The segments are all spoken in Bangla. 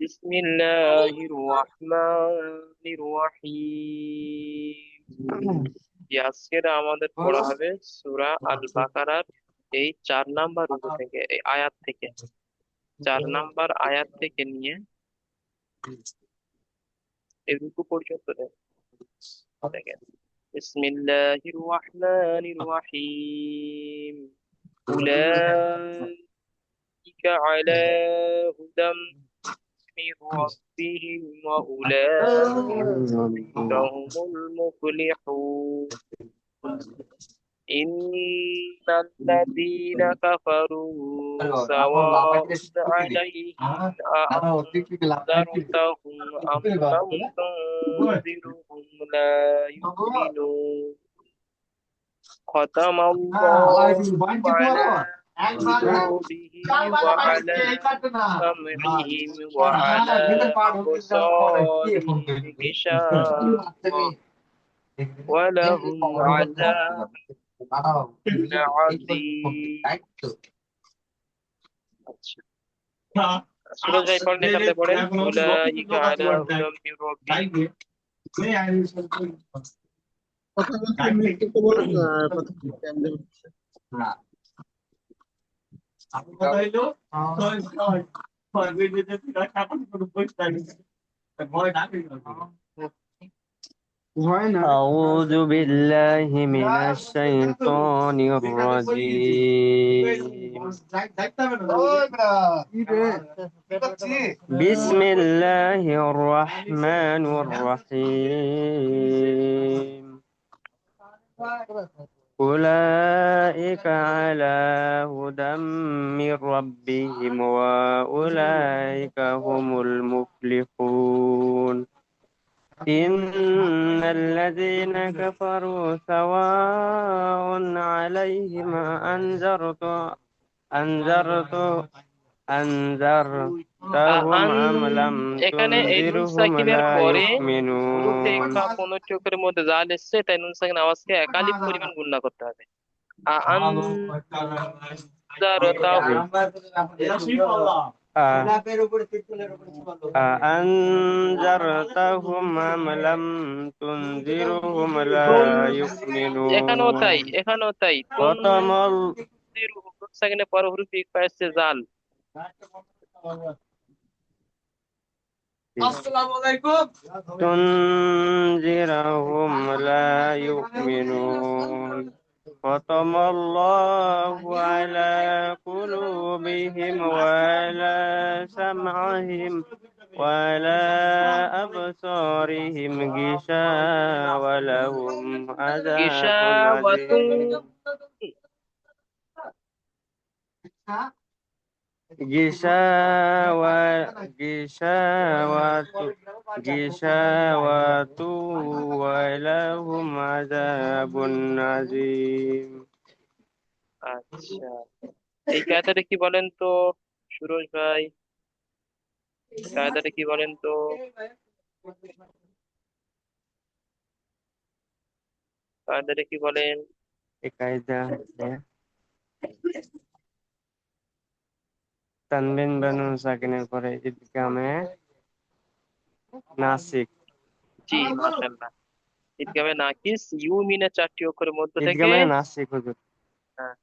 বিসমিল্লাহির রহমানির রহিম। আজকের আমাদের পড়া হবে সূরা আল বাকারার এই 4 নাম্বার রুকু থেকে, এই আয়াত থেকে, 4 নাম্বার আয়াত থেকে নিয়ে এই রুকু পর্যন্ত দেখেন। বিসমিল্লাহির রহমানির রহিম। উলাইকা আলা হুদাম মির রাব্বিহিম ওয়া উলাইকা হুমুল মুফলিহুন। إن الذين كفروا سواء عليهم أأنذرتهم أم لم تنذرهم لا يؤمنون. ختم الله على قلوبهم وعلى سمعهم وعلى أبصارهم غشاوة ولهم عذاب عظيم. আচ্ছা, সুরজ ভাই পড়েন, এখান থেকে পড়েন। উলাইকা আলা হুদাম মির রাব্বিহিম। أعوذ بالله من الشيطان الرجيم. بسم الله الرحمن الرحيم. أولئك على هدى من ربهم وأولئك هم المفلحون. إن الذين كفروا سواء عليهم أنذرتهم أم لم এখানে এই নুন تنذرهم সাকিনের لا পরে হুরুফে يؤمنون. ইকফা কোন চোখের মধ্যে জাল এসছে, তাই নুন সাকিন আওয়াজকে একালিপ পরিমাণ গুণনা করতে হবে। আনজারতাহুম। أأنذرتهم أم لم تنذرهم لا তুন এখানেও তাই, يؤمنون. এখানেও তাই। ختم তুনজিরুহুম, নুন সাকিনের পরে হুরুফে ইকফা এসছে জাল। تنذرهم لا يؤمنون. ختم الله على قلوبهم وعلى سمعهم وعلى أبصارهم غشاوة ولهم عذاب গিশাওয়াতুন। عظيم. غشاوة غشاوة غشاوة ولهم عذاب عظيم. আচ্ছা, এই কায়দাটা কি বলেন তো সুরজ ভাই? কায়দাটা কি বলেন তো? কায়দাটা কি বলেন? কায়দা হচ্ছে তানবিন বানুন সাকিনের পরে ইদগামে নাসিক। জি, মাশাআল্লাহ। ইদগামে নাকিস ইউমিনের 4টি অক্ষরের মধ্য থেকে, ইদগামে নাসিক হুজুর। হ্যাঁ,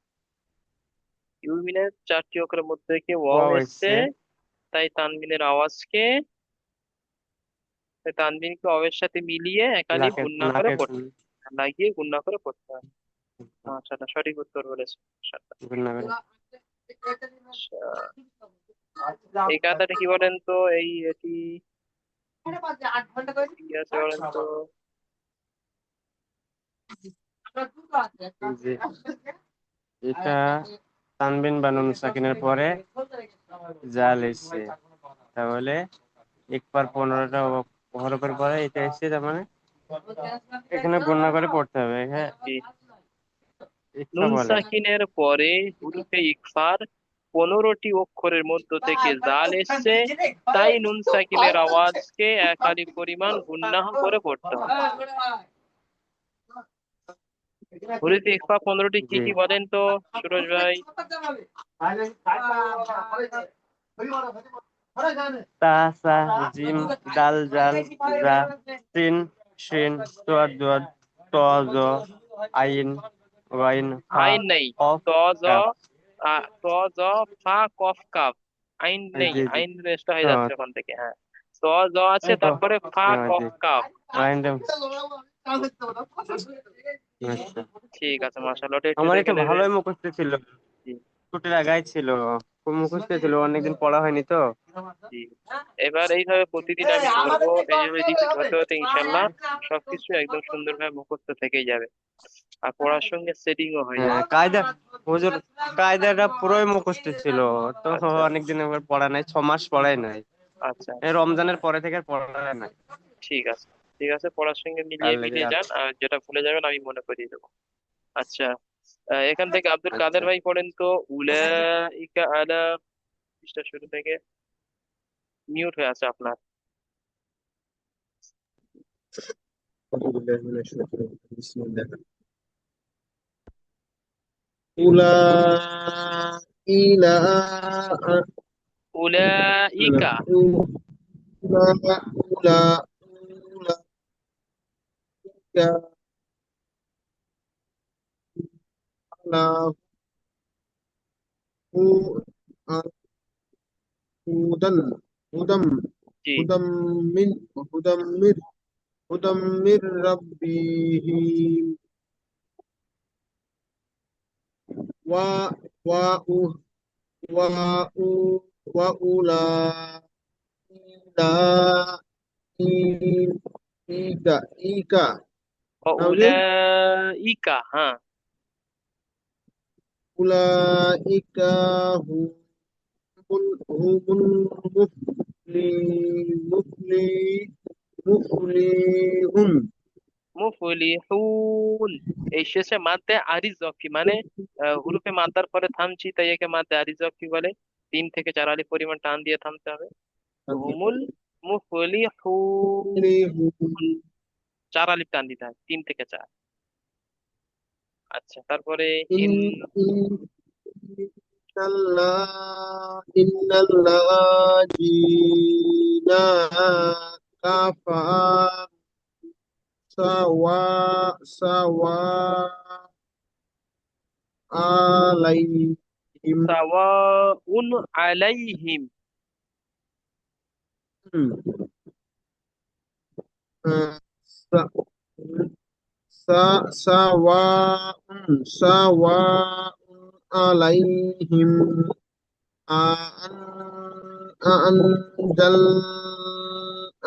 ইউমিনের 4টি অক্ষরের মধ্য থেকে ওয়াও ওয়াও এসছে, এসছে তাই তানবিনের আওয়াজকে, তাই তানবিনকে ওয়াওয়ের সাথে মিলিয়ে একালিপ লাকের গুণনা করে লাকের পড়তে, লাগিয়ে গুণনা করে পড়তে হবে। মাশাআল্লাহ, সঠিক উত্তর বলেছে, মাশাআল্লাহ। গুণনা করে। আচ্ছা, এই কায়দাটা কি বলেন তো? এই এটি কি আছে বলেন তো? জি, এটা তানবিন বানুন সাকিনের পরে জাল এসছে, তাহলে একবার 15টা হরফের পরে এটা এসছে, তার মানে এখানে গণনা করে পড়তে হবে। হ্যাঁ, জি, ইচ্ছা নুন বলে সাকিনের পরে হুরুফে ইকফার 15টি অক্ষরের মধ্য থেকে জাল এসছে, তাই নুন সাকিনের আওয়াজকে একালি পরিমাণ গুণনা করে পড়তে হবে। হুরুফে ইকফা 15টি কি জি। কি বলেন তো সুরজ ভাই? তা, সা, জিম, দাল, জাল, জা, সিন, শিন, সোয়াদ, দোয়াদ, ত, জ, আইন, ওয়াইন, ফা, আইন নেই। কফ, ত জ কাফ। ত জ ফা কফ কাফ। আইন নেই, জি জি। আইন রেস্ট হয়ে ও, যাচ্ছে ওখান থেকে। হ্যাঁ, ত জ আছে, ও, তারপরে ফা জি। কফ কাফ। আইন, আচ্ছা। ঠিক আছে, মাশাআল্লাহ, ওটা একটু আমার দেখে এটা নেবেন। ভালোই মুখস্থ ছিল, জি। ছুটির আগাই ছিল, খুব মুখস্থ ছিল, অনেকদিন পড়া হয়নি তো। জি, এবার এইভাবে প্রতিদিন আমি ধরবো, এইভাবে রিপিট হতে হতে ইনশাল্লাহ সবকিছু একদম সুন্দরভাবে মুখস্থ থেকেই যাবে, আর পড়ার সঙ্গে সেটিংও হয়ে হ্যাঁ, যাবে। কায়দা, হুজুর, কায়দাটা পুরোই মুখস্থ ছিল তো। আচ্ছা, অনেকদিন একবার পড়া নাই, 6 মাস পড়াই নাই। আচ্ছা, এই রমজানের পরে থেকে আর পড়া নাই। ঠিক আছে, ঠিক আছে, পড়ার সঙ্গে তার মিলিয়ে লেগে মিলিয়ে আর। যান, আর যেটা ভুলে যাবেন আমি মনে করিয়ে দেবো। আচ্ছা, এখান থেকে আব্দুল কাদের আচ্ছা। ভাই পড়েন তো। উলাইকা আলা, পৃষ্ঠা শুরু থেকে। মিউট হয়ে আছে আপনার। أعوذ بالله من الشيطان الرجيم. بسم الله. أولئك উলাইকা। أولئك على هدى هدى জি। هدى من هدى من هدى من ربهم و و و وأولئك إيكا نعم. উলাইকা, হ্যাঁ। أولئك هم المفلحون. মুফলিহুন। এই শেষে মাদ্দে আরিজকি মানে হুরুফে মাদ্দার পরে থামছি, তাই একে মাদ্দে আরিজকি বলে। 3 থেকে 4 আলিফ পরিমাণ টান দিয়ে থামতে হবে। হুমুল মুফলিহুন, 4 আলিফ টান দিতে হয়, 3 থেকে 4। আচ্ছা, তারপরে ইন। إن إن الله جينا كفى سواء عليهم. সাওয়াউন আলাইহিম। سواء سواء عليهم أأنزل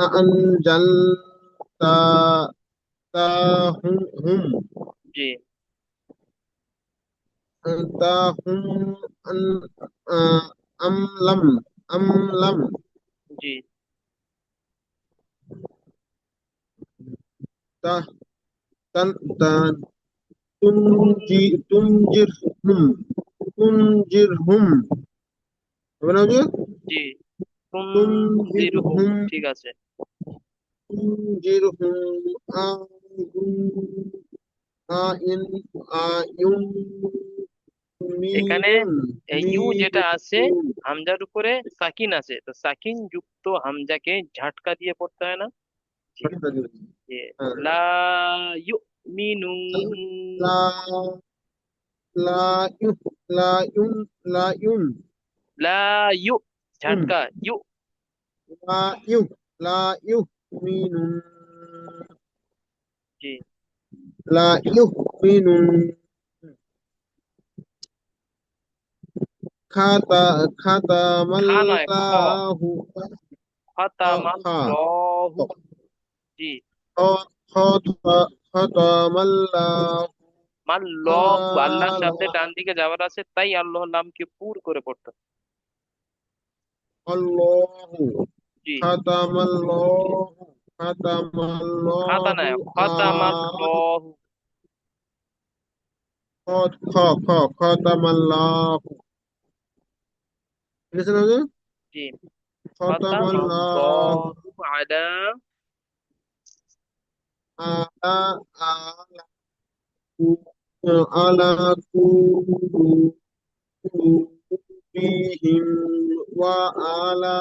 أأنزلتهم জি। أنتهم أم لم জি। ت- تنجرهم تنجرهم হবে না যে জি, তুনজিরহুম, تنجرهم ঠিক আছে। تنجرهم آئن এখানে ইউ যেটা আছে, يؤمنون. হামজার উপরে সাকিন আছে, তো সাকিন যুক্ত হামজাকে ঝাটকা দিয়ে পড়তে হয় না? জি। যে লা ইউমিনুন। لا لا يؤ لا يؤ লা ইউ, ঝাটকা ইউ। لا يؤ لا يؤمنون জি। لا يؤمنون ختم খা নয়, খ। الله خ খাতামাল্লাহু। জি। ختم الله মাল্লাহু, আল্লাহ শব্দে ডান দিকে যাওয়ার আছে, তাই আল্লাহর নামকে পুর করে পড়তে হবে। الله জি। ختم الله ختم খাতা الله নয়, খাতামাল্লাহু। ختم الله ঠিক আছে না যে? জি। ختم الله খাতামাল্লাহু আলা। على على قلوبهم ربهم وعلى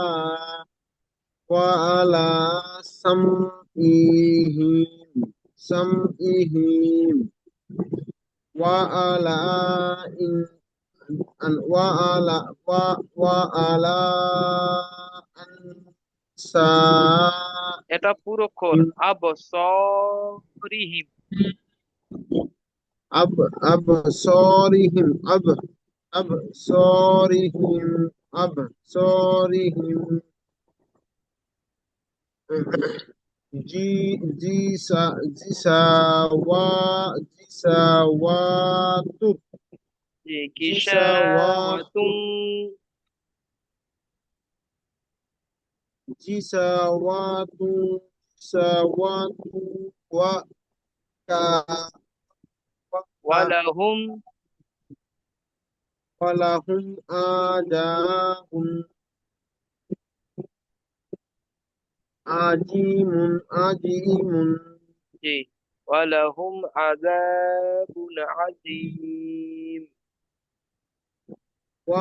سمعهم وعلى وعلى وعلى أنسائهم এটা পুরক্ষর। আবসরিহিম। أبصارهم أبصارهم جساوات জি, جساوات কিসাওয়াতুন। جساوات جساوات وكا ওয়ালাহুম। ولهم آداب عجيم জি, ওয়ালাহুম আযাবুন আযীম। و